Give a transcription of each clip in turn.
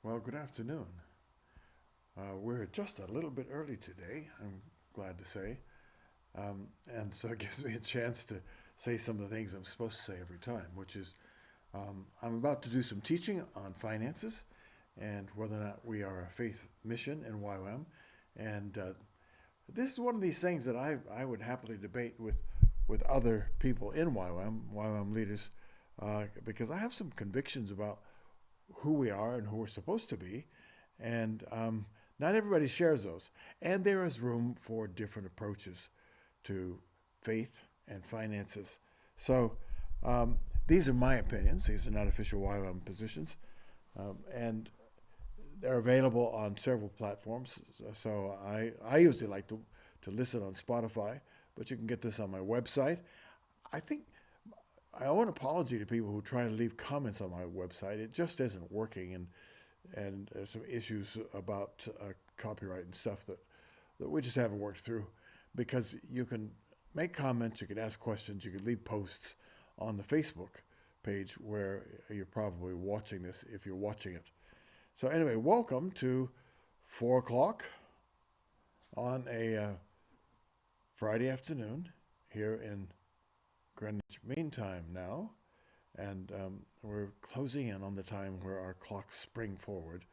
Well, good afternoon. We're just a little bit early today, I'm glad to say. And so it gives me a chance to say some of the things I'm supposed to say every time, which is I'm about to do some teaching on finances and whether or not we are a faith mission in YWAM. And this is one of these things that I would happily debate with other people in YWAM leaders, because I have some convictions about who we are and who we're supposed to be. And not everybody shares those. And there is room for different approaches to faith and finances. So these are my opinions. These are not official YWAM positions. And they're available on several platforms. So I usually like to listen on Spotify, but you can get this on my website. I think I owe an apology to people who try to leave comments on my website. It just isn't working, and there's some issues about copyright and stuff that we just haven't worked through. Because you can make comments, you can ask questions, you can leave posts on the Facebook page where you're probably watching this if you're watching it. So anyway, welcome to 4 o'clock on a Friday afternoon here in Greenwich Mean Time now, and we're closing in on the time where our clocks spring forward,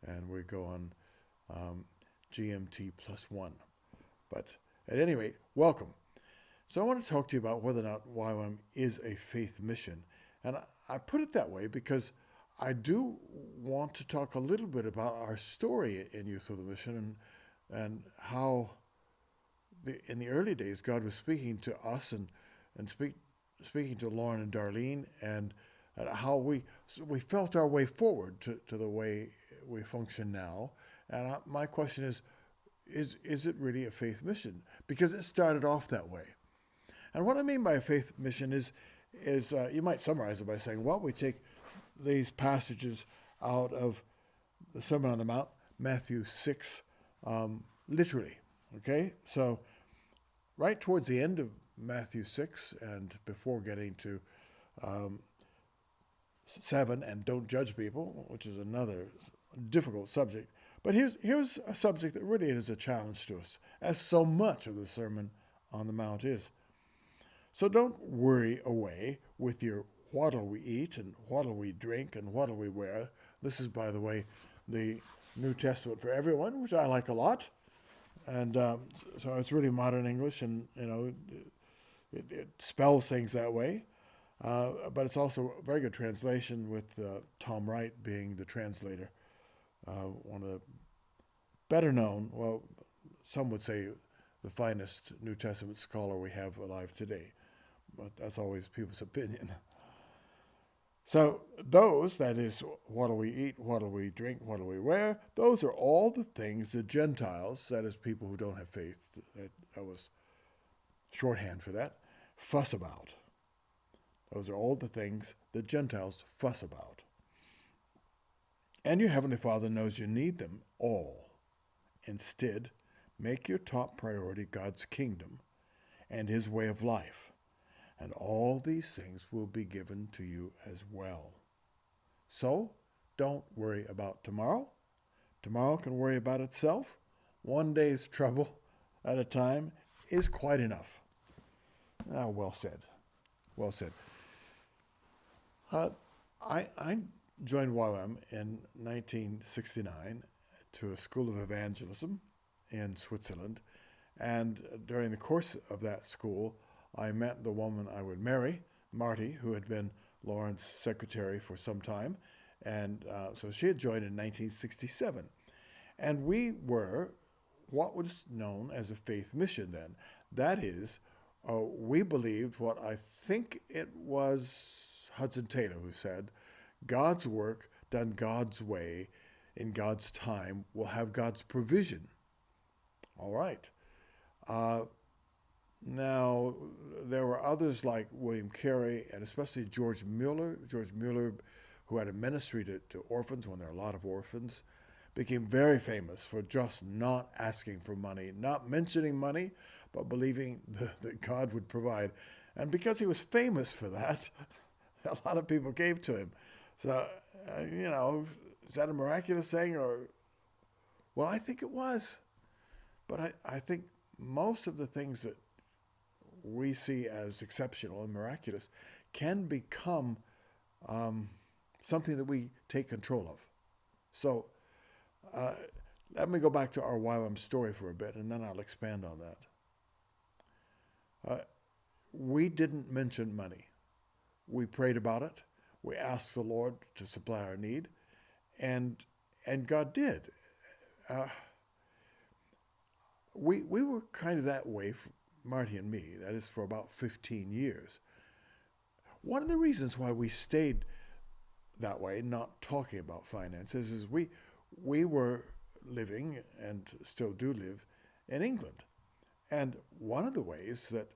and we go on GMT +1. But at any rate, welcome. So I want to talk to you about whether or not YWAM is a faith mission, and I put it that way because I do want to talk a little bit about our story in Youth with a Mission and how in the early days God was speaking to us and speaking to Lauren and Darlene, and how we felt our way forward to the way we function now. And my question is it really a faith mission? Because it started off that way. And what I mean by a faith mission is you might summarize it by saying, well, we take these passages out of the Sermon on the Mount, Matthew 6, literally. Okay? So right towards the end of Matthew 6 and before getting to 7 and don't judge people, which is another difficult subject. But here's a subject that really is a challenge to us, as so much of the Sermon on the Mount is. So don't worry away with your what'll we eat and what'll we drink and what'll we wear. This is, by the way, the New Testament for everyone, which I like a lot. And so it's really modern English, and it spells things that way. But it's also a very good translation with Tom Wright being the translator. One of the better known, well, some would say the finest New Testament scholar we have alive today. But that's always people's opinion. So those, that is, what'll we eat, what'll we drink, what'll we wear, those are all the things the Gentiles, that is people who don't have faith, that was shorthand for that, fuss about. Those are all the things the Gentiles fuss about. And your Heavenly Father knows you need them all. Instead, make your top priority God's kingdom and His way of life, and all these things will be given to you as well. So, don't worry about tomorrow. Tomorrow can worry about itself. One day's trouble at a time is quite enough. Well said. Well said. I joined YWAM in 1969 to a school of evangelism in Switzerland. And during the course of that school, I met the woman I would marry, Marty, who had been Lauren's secretary for some time. And so she had joined in 1967. And we were what was known as a faith mission then. That is, we believed what I think it was Hudson Taylor who said, God's work done God's way in God's time will have God's provision. All right. Now, there were others like William Carey and especially George Mueller, who had a ministry to orphans when there are a lot of orphans, became very famous for just not asking for money, not mentioning money, but believing that God would provide. And because he was famous for that, a lot of people gave to him. So, is that a miraculous thing? Or, well, I think it was. But I think most of the things that we see as exceptional and miraculous can become something that we take control of. So let me go back to our YWAM story for a bit, and then I'll expand on that. We didn't mention money. We prayed about it. We asked the Lord to supply our need, and God did. We were kind of that way, Marty and me, that is for about 15 years. One of the reasons why we stayed that way, not talking about finances, is we were living, and still do live, in England. And one of the ways that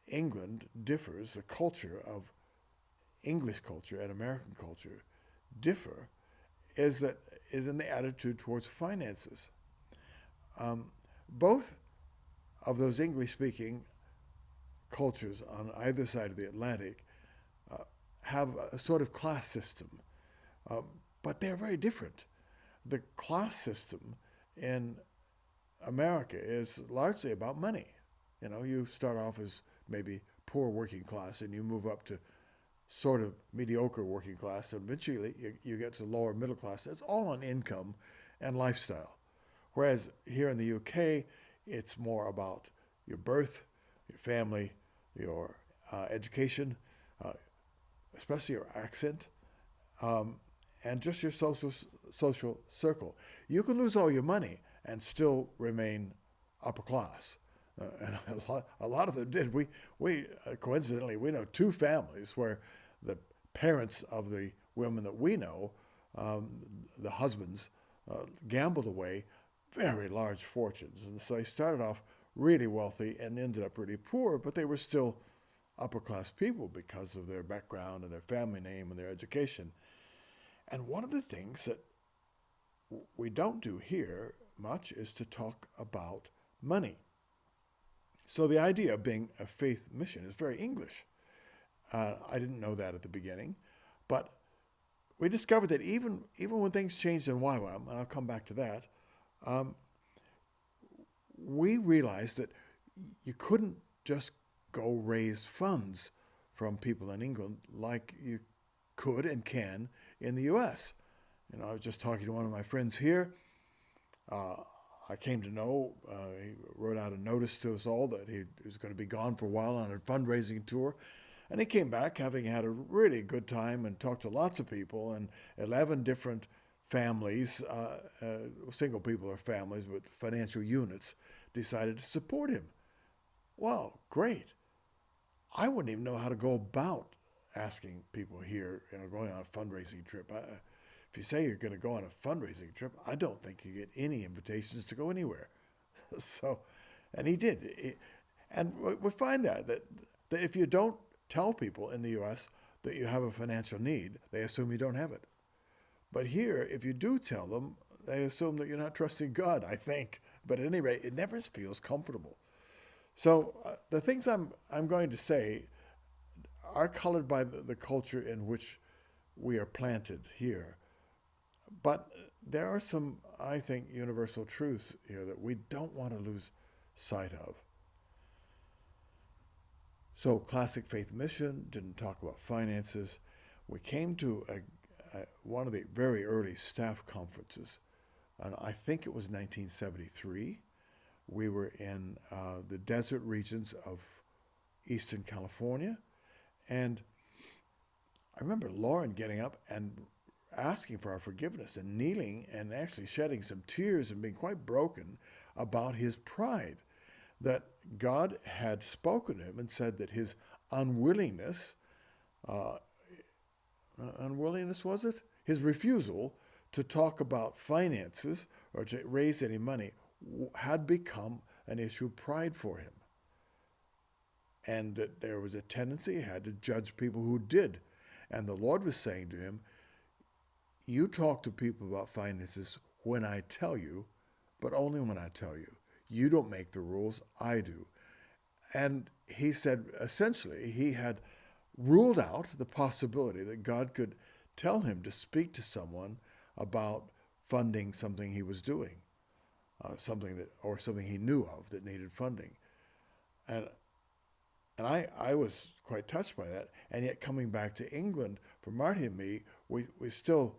England differs, the culture of English culture and American culture differ, is in the attitude towards finances. Both of those English-speaking cultures on either side of the Atlantic have a sort of class system, but they're very different. The class system in America is largely about money. You know, you start off as maybe poor working class, and you move up to sort of mediocre working class, and eventually you get to lower middle class. It's all on income and lifestyle. Whereas here in the UK, it's more about your birth, your family, your education, especially your accent, and just your social circle. You can lose all your money and still remain upper class. And a lot of them did. We coincidentally, we know two families where the parents of the women that we know, the husbands, gambled away very large fortunes. And so they started off really wealthy and ended up really poor, but they were still upper class people because of their background and their family name and their education. And one of the things that we don't do here much is to talk about money. So the idea of being a faith mission is very English. I didn't know that at the beginning, but we discovered that even when things changed in YWAM, and I'll come back to that, we realized that you couldn't just go raise funds from people in England like you could and can in the U.S. You know, I was just talking to one of my friends here. I came to know, he wrote out a notice to us all that he was going to be gone for a while on a fundraising tour. And he came back having had a really good time and talked to lots of people, and 11 different families, single people or families, but financial units, decided to support him. Well, great. I wouldn't even know how to go about asking people here, you know, going on a fundraising trip. If you say you're going to go on a fundraising trip, I don't think you get any invitations to go anywhere. So, and he did. And we find that if you don't tell people in the U.S. that you have a financial need, they assume you don't have it. But here, if you do tell them, they assume that you're not trusting God, I think. But at any rate, it never feels comfortable. So the things I'm going to say are colored by the culture in which we are planted here. But there are some, I think, universal truths here that we don't want to lose sight of. So classic faith mission, didn't talk about finances. We came to one of the very early staff conferences, and I think it was 1973. We were in the desert regions of Eastern California, and I remember Lauren getting up and asking for our forgiveness and kneeling and actually shedding some tears and being quite broken about his pride, that God had spoken to him and said that his unwillingness was it? His refusal to talk about finances or to raise any money had become an issue of pride for him. And that there was a tendency he had to judge people who did. And the Lord was saying to him, you talk to people about finances when I tell you, but only when I tell you. You don't make the rules, I do. And he said, essentially, he had ruled out the possibility that God could tell him to speak to someone about funding something he was doing, something he knew of that needed funding. And I was quite touched by that. And yet coming back to England, for Marty and me, we still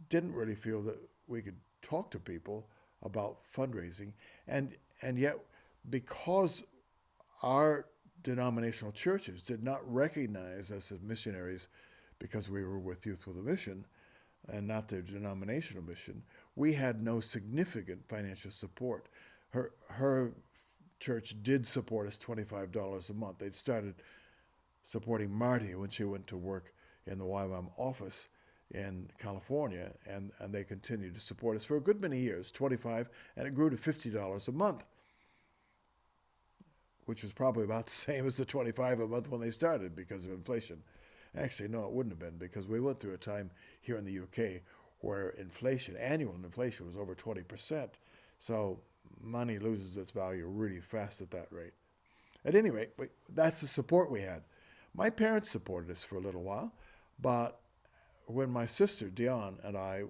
didn't really feel that we could talk to people about fundraising. And yet, because our denominational churches did not recognize us as missionaries because we were with Youth with a Mission and not their denominational mission, we had no significant financial support. Her church did support us $25 a month. They'd started supporting Marty when she went to work in the YWAM office in California, and they continued to support us for a good many years, 25, and it grew to $50 a month, which was probably about the same as the 25 a month when they started because of inflation. Actually, no, it wouldn't have been, because we went through a time here in the UK where annual inflation was over 20%. So money loses its value really fast at that rate. At any rate, that's the support we had. My parents supported us for a little while, but when my sister Dion and I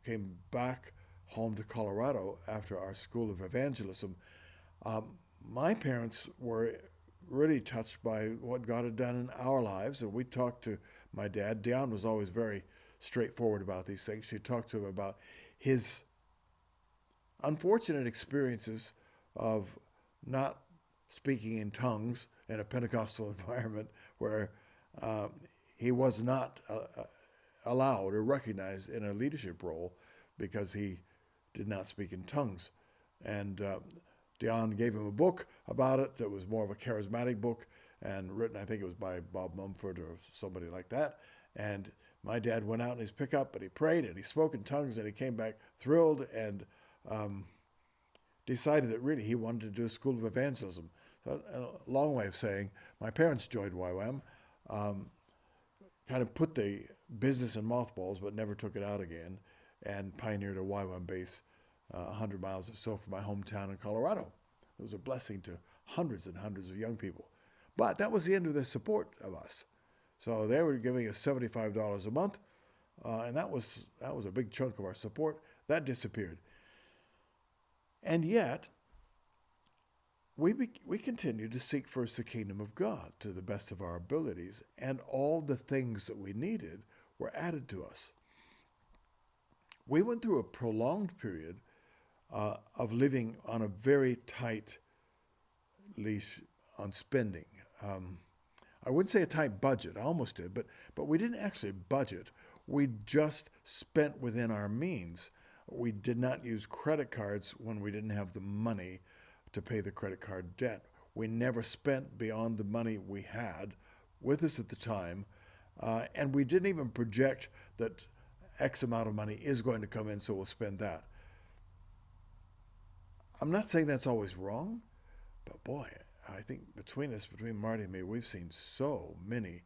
came back home to Colorado after our School of Evangelism, my parents were really touched by what God had done in our lives, and we talked to my dad. Dion was always very straightforward about these things. She talked to him about his unfortunate experiences of not speaking in tongues in a Pentecostal environment where he was not allowed or recognized in a leadership role because he did not speak in tongues. And Dion gave him a book about it that was more of a charismatic book and written, I think it was by Bob Mumford or somebody like that. And my dad went out in his pickup and he prayed and he spoke in tongues and he came back thrilled and decided that really he wanted to do a School of Evangelism. So a long way of saying, my parents joined YWAM, kind of put the business in mothballs but never took it out again, and pioneered a YWAM base 100 miles or so from my hometown in Colorado. It was a blessing to hundreds and hundreds of young people. But that was the end of their support of us. So they were giving us $75 a month, and that was a big chunk of our support. That disappeared. And yet, we continued to seek first the kingdom of God to the best of our abilities, and all the things that we needed were added to us. We went through a prolonged period of living on a very tight leash on spending. I wouldn't say a tight budget, I almost did, but we didn't actually budget. We just spent within our means. We did not use credit cards when we didn't have the money to pay the credit card debt. We never spent beyond the money we had with us at the time, and we didn't even project that X amount of money is going to come in, so we'll spend that. I'm not saying that's always wrong, but boy, I think between Marty and me, we've seen so many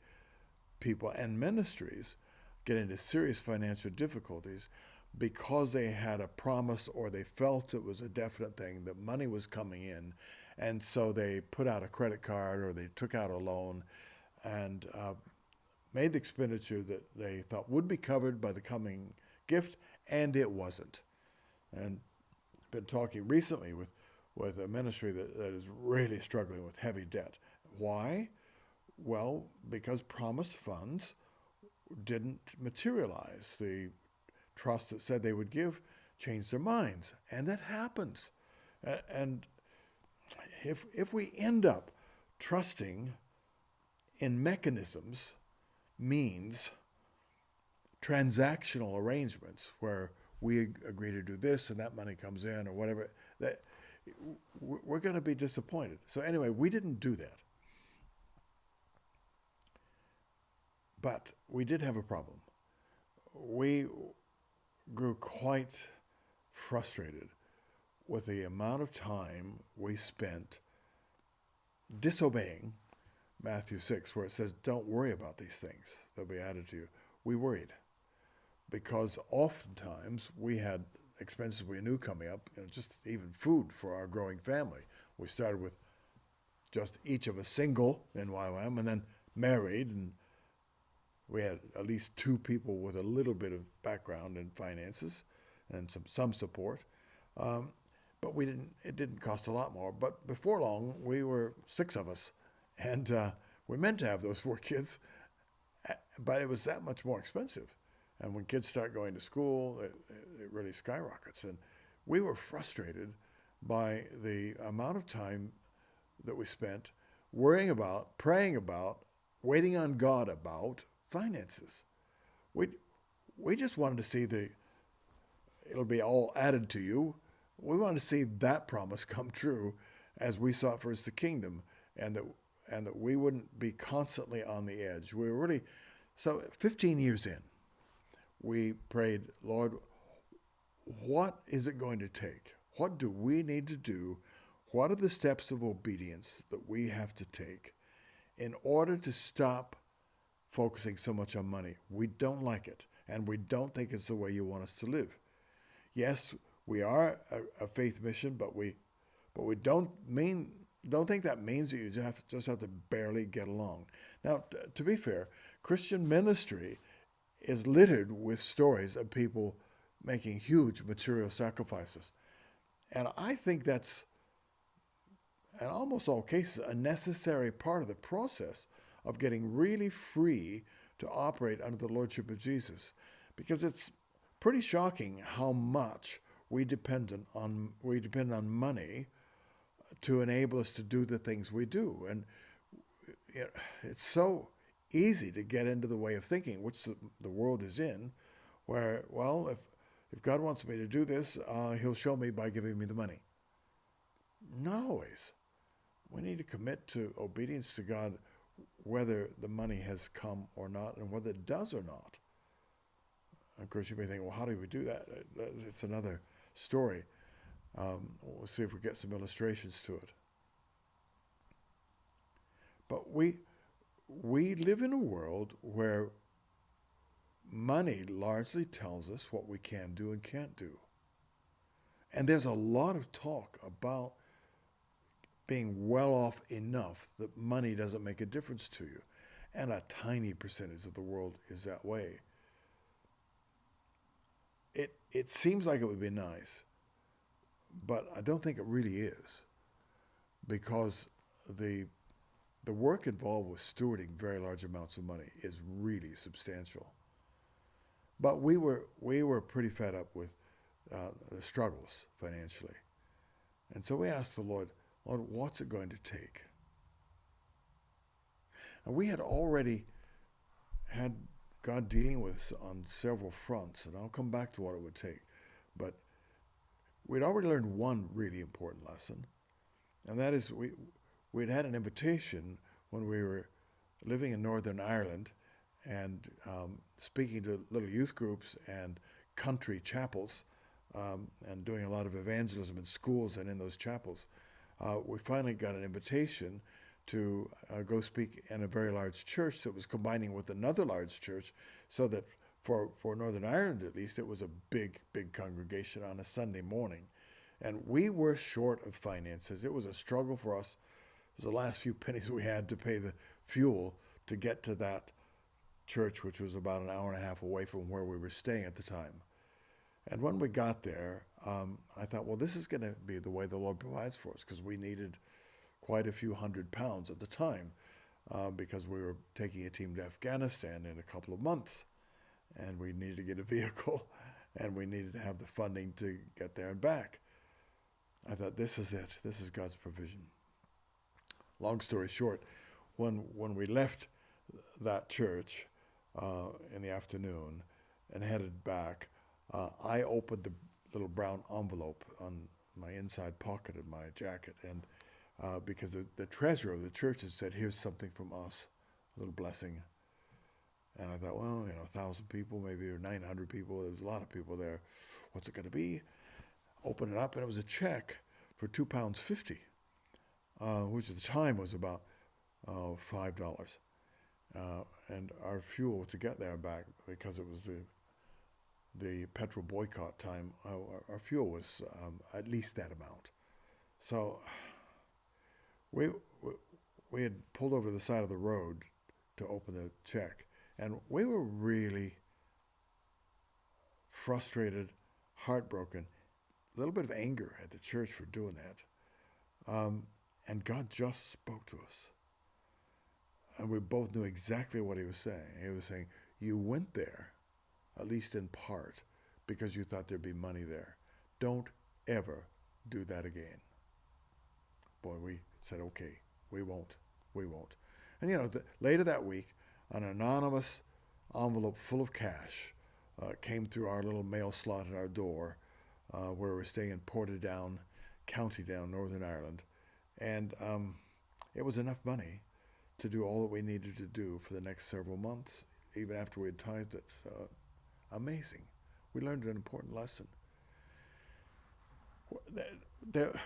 people and ministries get into serious financial difficulties because they had a promise or they felt it was a definite thing that money was coming in, and so they put out a credit card or they took out a loan and made the expenditure that they thought would be covered by the coming gift, and it wasn't. And I've been talking recently with a ministry that is really struggling with heavy debt. Why? Well, because promised funds didn't materialize. The trust that said they would give changed their minds, and that happens. And if we end up trusting in mechanisms, means, transactional arrangements where we agree to do this and that money comes in or whatever, that we're going to be disappointed. So anyway, we didn't do that. But we did have a problem. We grew quite frustrated with the amount of time we spent disobeying Matthew 6, where it says, don't worry about these things. They'll be added to you. We worried because oftentimes we had expenses we knew coming up, just even food for our growing family. We started with just each of us single in YWAM and then married, and we had at least two people with a little bit of background in finances and some support. Um, but it didn't cost a lot more. But before long, we were six of us. And we meant to have those four kids, but it was that much more expensive. And when kids start going to school, it really skyrockets. And we were frustrated by the amount of time that we spent worrying about, praying about, waiting on God about finances. We, we just wanted to see it'll be all added to you. We wanted to see that promise come true as we sought first the kingdom, and that we wouldn't be constantly on the edge. We were really, so 15 years in, we prayed, Lord, what is it going to take? What do we need to do? What are the steps of obedience that we have to take in order to stop focusing so much on money? We don't like it, and we don't think it's the way you want us to live. Yes, we are a faith mission, but we don't think that means that you just have to barely get along. Now, to be fair, Christian ministry is littered with stories of people making huge material sacrifices. And I think that's, in almost all cases, a necessary part of the process of getting really free to operate under the Lordship of Jesus. Because it's pretty shocking how much we depend on money to enable us to do the things we do. And it's so easy to get into the way of thinking, which the world is in, where, well, if God wants me to do this, he'll show me by giving me the money. Not always. We need to commit to obedience to God, whether the money has come or not, and whether it does or not. Of course, you may think, well, how do we do that? It's another story. We'll see if we get some illustrations to it. But we live in a world where money largely tells us what we can do and can't do. And there's a lot of talk about being well off enough that money doesn't make a difference to you. And a tiny percentage of the world is that way. It seems like it would be nice, but I don't think it really is, because the work involved with stewarding very large amounts of money is really substantial. But we were pretty fed up with the struggles financially. And so we asked the Lord, what's it going to take? And we had already had God dealing with us on several fronts, and I'll come back to what it would take. But we'd already learned one really important lesson, and that is we'd had an invitation when we were living in Northern Ireland and speaking to little youth groups and country chapels and doing a lot of evangelism in schools and in those chapels. We finally got an invitation to go speak in a very large church that was combining with another large church, so that for Northern Ireland at least, it was a big congregation on a Sunday morning. And we were short of finances. It was a struggle for us. It was the last few pennies we had to pay the fuel to get to that church, which was about an hour and a half away from where we were staying at the time. And when we got there, I thought, well, this is going to be the way the Lord provides for us, because we needed quite a few £100s at the time, because we were taking a team to Afghanistan in a couple of months, and we needed to get a vehicle, and we needed to have the funding to get there and back. I thought, this is it. This is God's provision. Long story short, when we left that church in the afternoon and headed back, I opened the little brown envelope on my inside pocket of my jacket, and because the treasurer of the church had said, here's something from us, a little blessing. And I thought, well, 1,000 people, maybe, or 900 people. There was a lot of people there. What's it going to be? Open it up, and it was a check for £2.50, which at the time was about $5. And our fuel to get there and back, because it was the petrol boycott time, our fuel was at least that amount. So we had pulled over to the side of the road to open the check, And we were really frustrated, heartbroken, a little bit of anger at the church for doing that. And God just spoke to us. And we both knew exactly what he was saying. He was saying, you went there, at least in part, because you thought there'd be money there. Don't ever do that again. Boy, we said, okay, we won't. And later that week, an anonymous envelope full of cash came through our little mail slot at our door, where we're staying in Portadown, County Down, Northern Ireland. And it was enough money to do all that we needed to do for the next several months, even after we had tithed it. Amazing. We learned an important lesson.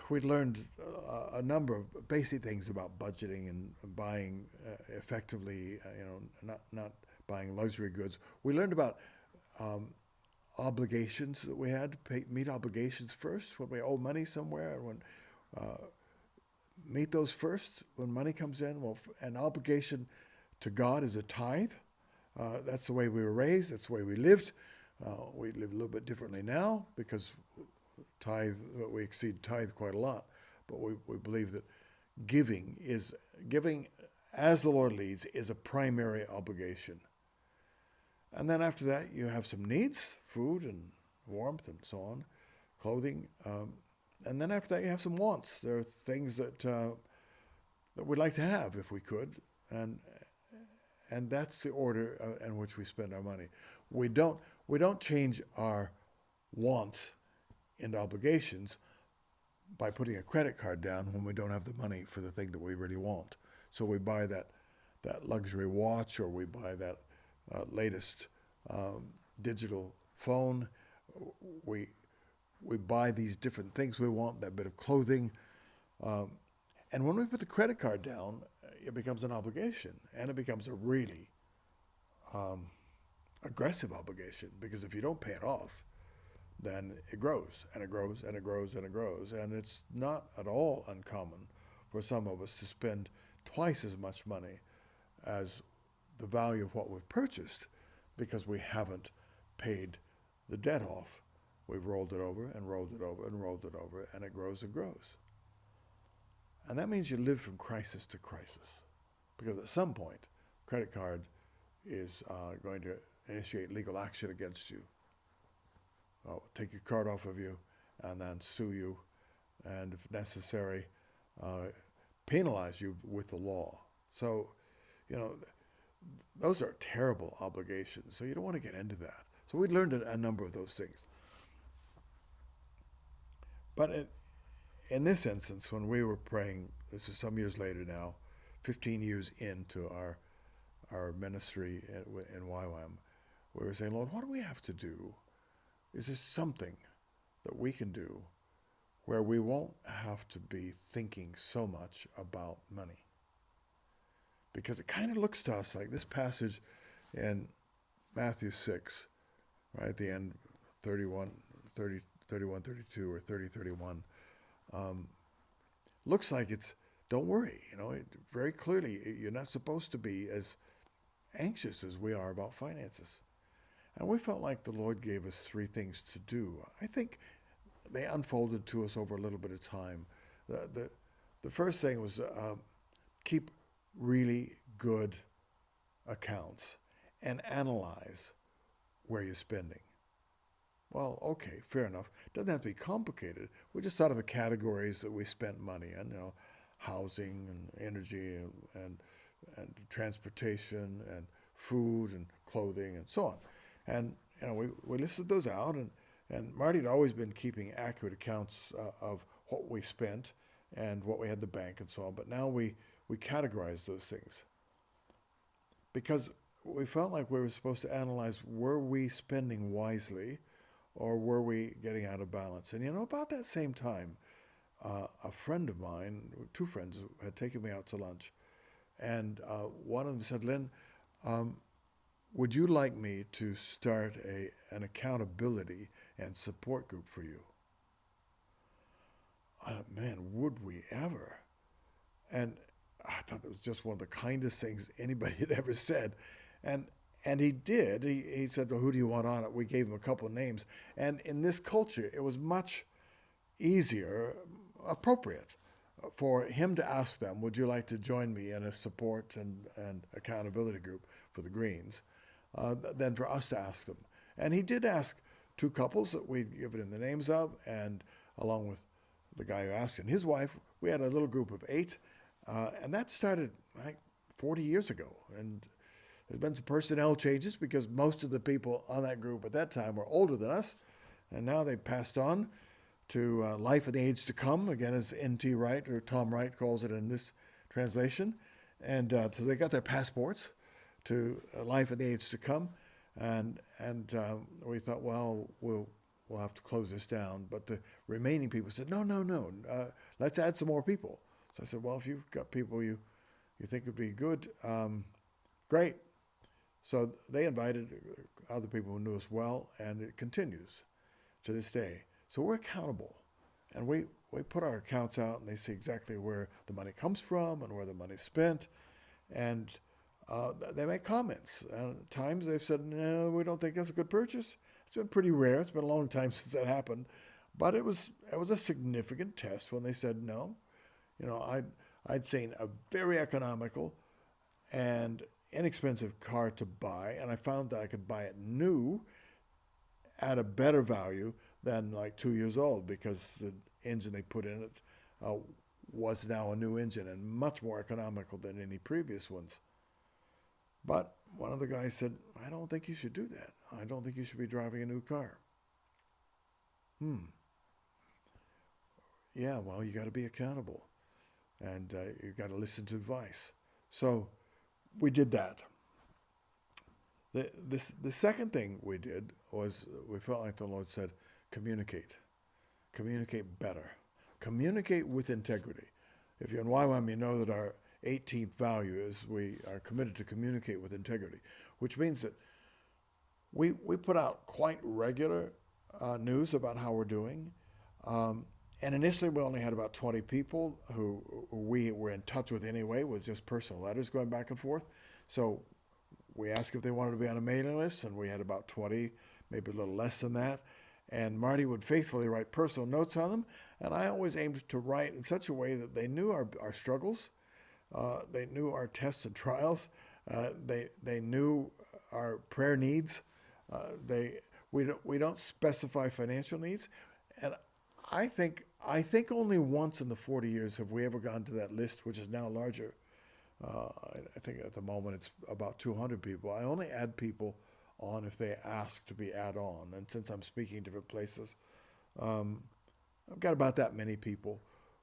We learned a number of basic things about budgeting and buying effectively, not buying luxury goods. We learned about obligations that we had to meet obligations first when we owe money somewhere, and when meet those first when money comes in. Well, an obligation to God is a tithe. That's the way we were raised. That's the way we lived. We live a little bit differently now because we exceed tithe quite a lot. But we believe that giving as the Lord leads is a primary obligation. And then after that, you have some needs, food and warmth and so on, clothing. And then after that, you have some wants. There are things that we'd like to have if we could, and that's the order in which we spend our money. We don't change our wants into obligations by putting a credit card down when we don't have the money for the thing that we really want. So we buy that luxury watch, or we buy that latest digital phone. We buy these different things we want, that bit of clothing. And when we put the credit card down, it becomes an obligation, and it becomes a really aggressive obligation, because if you don't pay it off, then it grows, and it grows, and it grows, and it grows. And it's not at all uncommon for some of us to spend twice as much money as the value of what we've purchased, because we haven't paid the debt off. We've rolled it over and rolled it over and rolled it over, and it grows and grows. And that means you live from crisis to crisis, because at some point, credit card is going to initiate legal action against you. Take your card off of you, and then sue you, and if necessary, penalize you with the law. So, those are terrible obligations. So you don't want to get into that. So we learned a number of those things. But in this instance, when we were praying, this is some years later now, 15 years into our ministry in YWAM, we were saying, Lord, what do we have to do? Is there something that we can do where we won't have to be thinking so much about money? Because it kind of looks to us like this passage in Matthew 6, right at the end, 31, 32, or 30, 31, looks like it's, don't worry, very clearly, you're not supposed to be as anxious as we are about finances. And we felt like the Lord gave us three things to do. I think they unfolded to us over a little bit of time. The first thing was keep really good accounts and analyze where you're spending. Well, okay, fair enough. It doesn't have to be complicated. We just thought of the categories that we spent money in, housing and energy and transportation and food and clothing and so on. And we listed those out, and Marty had always been keeping accurate accounts of what we spent and what we had in the bank and so on. But now we categorize those things, because we felt like we were supposed to analyze, were we spending wisely, or were we getting out of balance? And about that same time, a friend of mine, two friends, had taken me out to lunch, and one of them said, Lynn, would you like me to start an accountability and support group for you? Man, would we ever? And I thought that was just one of the kindest things anybody had ever said. And And he did. He said, well, who do you want on it? We gave him a couple of names. And in this culture, it was much easier, appropriate, for him to ask them, would you like to join me in a support and accountability group for the Greens, than for us to ask them. And he did ask two couples that we'd given him the names of, and along with the guy who asked and his wife, we had a little group of 8, and that started like 40 years ago. And there's been some personnel changes because most of the people on that group at that time were older than us, and now they've passed on to life in the age to come, again, as N.T. Wright, or Tom Wright calls it in this translation. And so they got their passports to life in the age to come. And we thought, well, we'll have to close this down. But the remaining people said, no, let's add some more people. So I said, well, if you've got people you think would be good, great. So they invited other people who knew us well, and it continues to this day. So we're accountable, and we put our accounts out, and they see exactly where the money comes from and where the money's spent, and they make comments. And at times they've said, no, we don't think that's a good purchase. It's been pretty rare. It's been a long time since that happened, but it was a significant test when they said no. You know, I'd seen a very economical and inexpensive car to buy, and I found that I could buy it new at a better value than like 2 years old, because the engine they put in it was now a new engine and much more economical than any previous ones. But one of the guys said, I don't think you should do that. I don't think you should be driving a new car. Yeah, well, you got to be accountable, and you got to listen to advice. So we did that. The second thing we did was we felt like the Lord said, communicate better, communicate with integrity. If you're in YWAM, you know that our 18th value is we are committed to communicate with integrity, which means that we put out quite regular news about how we're doing. And initially, we only had about 20 people who we were in touch with anyway, with just personal letters going back and forth. So we asked if they wanted to be on a mailing list, and we had about 20, maybe a little less than that. And Marty would faithfully write personal notes on them, and I always aimed to write in such a way that they knew our struggles, they knew our tests and trials, they knew our prayer needs. We don't specify financial needs, and I think only once in the 40 years have we ever gone to that list, which is now larger. I think at the moment it's about 200 people. I only add people on if they ask to be add on. And since I'm speaking different places, I've got about that many people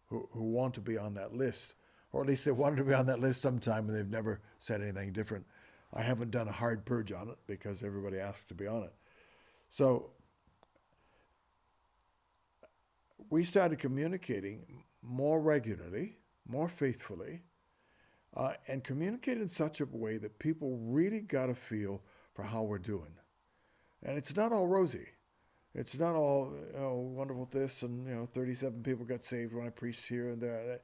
who want to be on that list, or at least they wanted to be on that list sometime and they've never said anything different. I haven't done a hard purge on it because everybody asks to be on it. So we started communicating more regularly, more faithfully, and communicate in such a way that people really got a feel for how we're doing. And it's not all rosy. It's not all wonderful this and 37 people got saved when I preached here and there.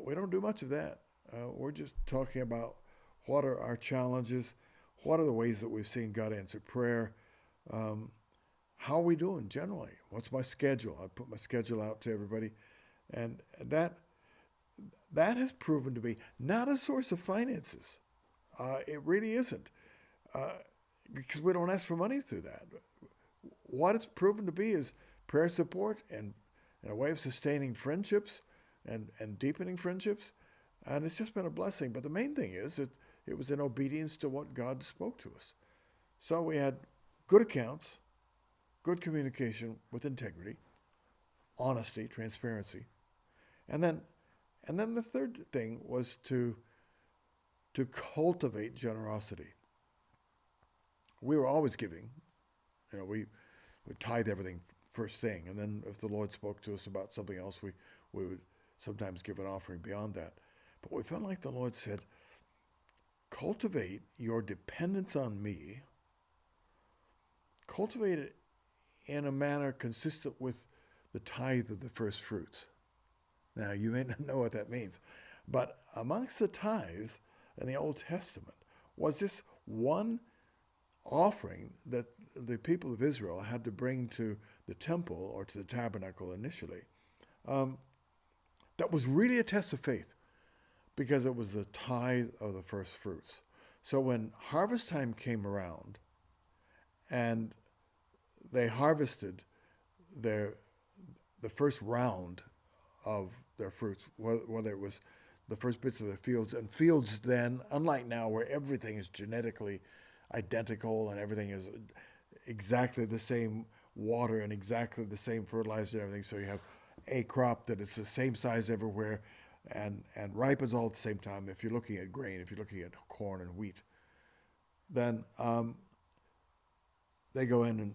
We don't do much of that. We're just talking about what are our challenges, what are the ways that we've seen God answer prayer, how are we doing generally? What's my schedule? I put my schedule out to everybody, and that has proven to be not a source of finances. It really isn't, because we don't ask for money through that. What it's proven to be is prayer support and a way of sustaining friendships and deepening friendships, and it's just been a blessing. But the main thing is that it was in obedience to what God spoke to us. So we had good accounts, good communication with integrity, honesty, transparency, and then the third thing was to cultivate generosity. We were always giving. We would tithe everything first thing, and then if the Lord spoke to us about something else, we would sometimes give an offering beyond that. But we felt like the Lord said, cultivate your dependence on me, cultivate it in a manner consistent with the tithe of the first fruits. Now, you may not know what that means, but amongst the tithes in the Old Testament was this one offering that the people of Israel had to bring to the temple or to the tabernacle initially, um, that was really a test of faith because it was the tithe of the first fruits. So when harvest time came around and they harvested the first round of their fruits, whether it was the first bits of the fields, and fields then, unlike now where everything is genetically identical and everything is exactly the same water and exactly the same fertilizer and everything, so you have a crop that it's the same size everywhere and ripens all at the same time. If you're looking at grain, if you're looking at corn and wheat, then they go in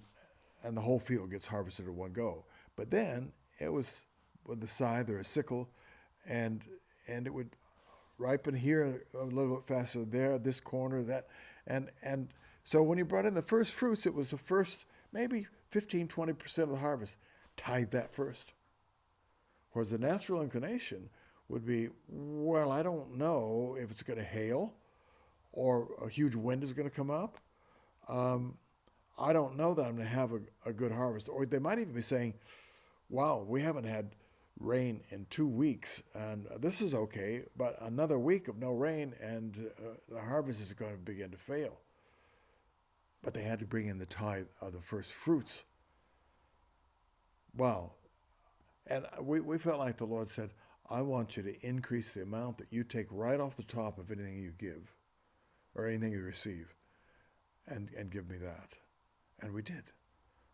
and the whole field gets harvested at one go. But then it was with the scythe or a sickle, and it would ripen here a little bit faster there, this corner, that, and so when you brought in the first fruits, it was the first maybe 15-20% of the harvest. Tithe that first. Whereas the natural inclination would be, well, I don't know if it's going to hail or a huge wind is going to come up. I don't know that I'm going to have a good harvest. Or they might even be saying, wow, we haven't had rain in 2 weeks, and this is okay, but another week of no rain, and the harvest is going to begin to fail. But they had to bring in the tithe of the first fruits. Wow. And we felt like the Lord said, I want you to increase the amount that you take right off the top of anything you give or anything you receive, and give me that. And we did.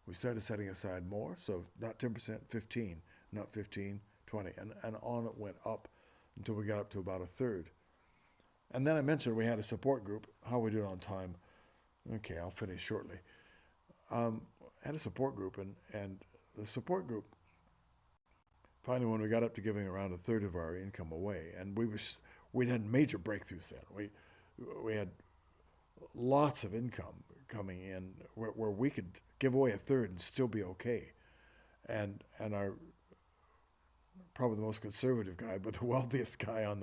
We started setting aside more, so not 10%, 15, not 15, 20, and on it went up until we got up to about a third. And then I mentioned we had a support group. How we do it on time? Okay, I'll finish shortly. Had a support group, and the support group, finally when we got up to giving around a third of our income away, and we had major breakthroughs then. We had lots of income coming in where we could give away a third and still be okay. And our probably the most conservative guy, but the wealthiest guy on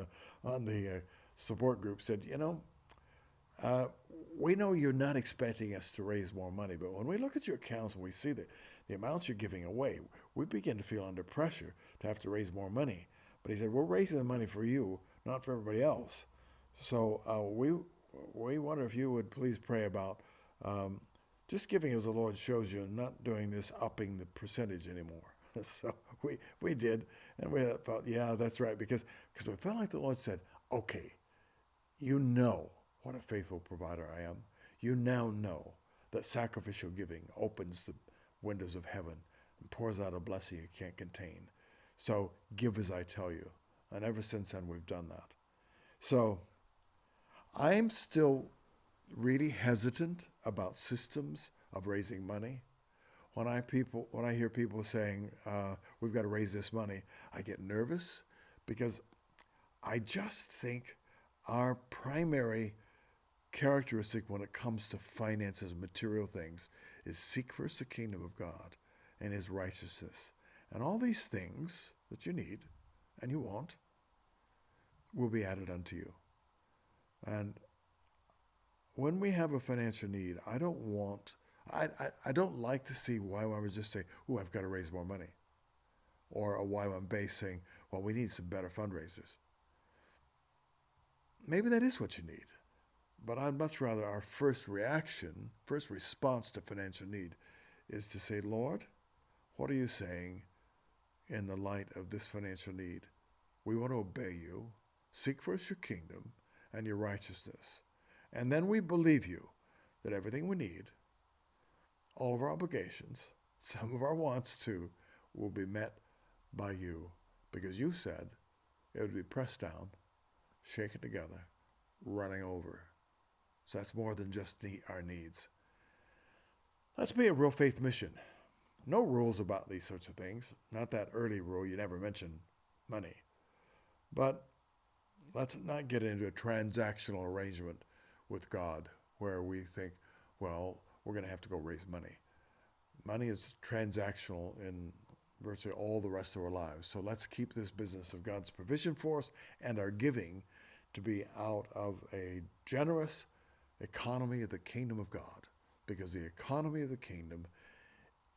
the support group said, we know you're not expecting us to raise more money, but when we look at your accounts and we see the amounts you're giving away, we begin to feel under pressure to have to raise more money. But he said, we're raising the money for you, not for everybody else. So we wonder if you would please pray about just giving as the Lord shows you, and not doing this upping the percentage anymore. So we did, and we felt, yeah, that's right, because we felt like the Lord said, okay, you know what a faithful provider I am. You now know that sacrificial giving opens the windows of heaven and pours out a blessing you can't contain. So give as I tell you. And ever since then, we've done that. So I'm still really hesitant about systems of raising money. When I hear people saying, we've got to raise this money, I get nervous because I just think our primary characteristic when it comes to finances and material things is seek first the kingdom of God and his righteousness. And all these things that you need and you want will be added unto you. And when we have a financial need, I don't like to see YWAMers just say, oh, I've got to raise more money. Or a YWAM base saying, well, we need some better fundraisers. Maybe that is what you need. But I'd much rather our first response to financial need is to say, Lord, what are you saying in the light of this financial need? We want to obey you. Seek first your kingdom and your righteousness. And then we believe you that everything we need, all of our obligations, some of our wants too, will be met by you. Because you said it would be pressed down, shaken together, running over. So that's more than just our needs. Let's be a real faith mission. No rules about these sorts of things. Not that early rule, you never mention money. But let's not get into a transactional arrangement with God where we think, well, we're going to have to go raise money. Money is transactional in virtually all the rest of our lives. So let's keep this business of God's provision for us and our giving to be out of a generous economy of the kingdom of God. because the economy of the kingdom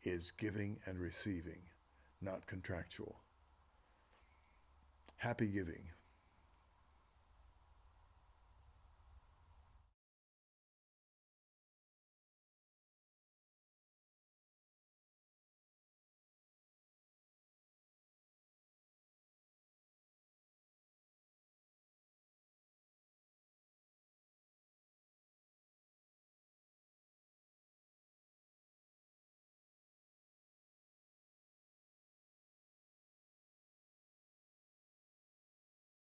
is giving and receiving, not contractual. Happy giving.